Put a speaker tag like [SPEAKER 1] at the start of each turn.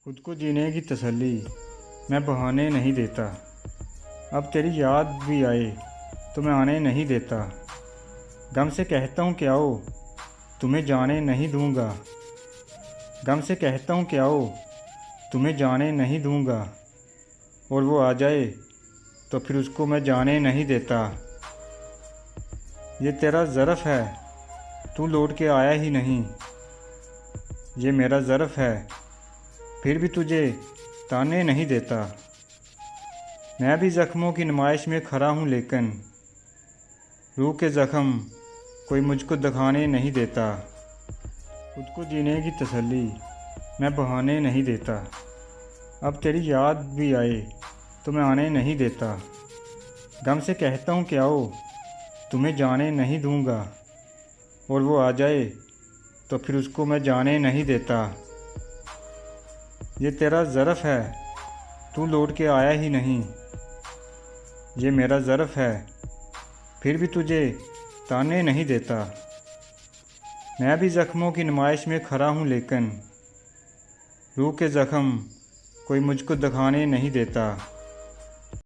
[SPEAKER 1] खुद को जीने की तसल्ली मैं बहाने नहीं देता। अब तेरी याद भी आए तो मैं आने नहीं देता। गम से कहता हूँ कि आओ तुम्हें जाने नहीं दूँगा। गम से कहता हूँ कि आओ तुम्हें जाने नहीं दूँगा। और वो आ जाए तो फिर उसको मैं जाने नहीं देता। ये तेरा ज़र्फ़ है तू लौट के आया ही नहीं। ये मेरा ज़र्फ़ है फिर भी तुझे ताने नहीं देता। मैं भी ज़ख्मों की नुमाइश में खड़ा हूँ लेकिन रूह के ज़ख्म कोई मुझको दिखाने नहीं देता। खुद को जीने की तसल्ली मैं बहाने नहीं देता। अब तेरी याद भी आए तो मैं आने नहीं देता। गम से कहता हूँ कि आओ तुम्हें जाने नहीं दूँगा। और वो आ जाए तो फिर उसको मैं जाने नहीं देता। ये तेरा ज़र्फ़ है तू लौट के आया ही नहीं। ये मेरा ज़र्फ़ है फिर भी तुझे ताने नहीं देता। मैं भी ज़ख्मों की नुमाइश में खड़ा हूँ लेकिन रूह के ज़ख्म कोई मुझको दिखाने नहीं देता।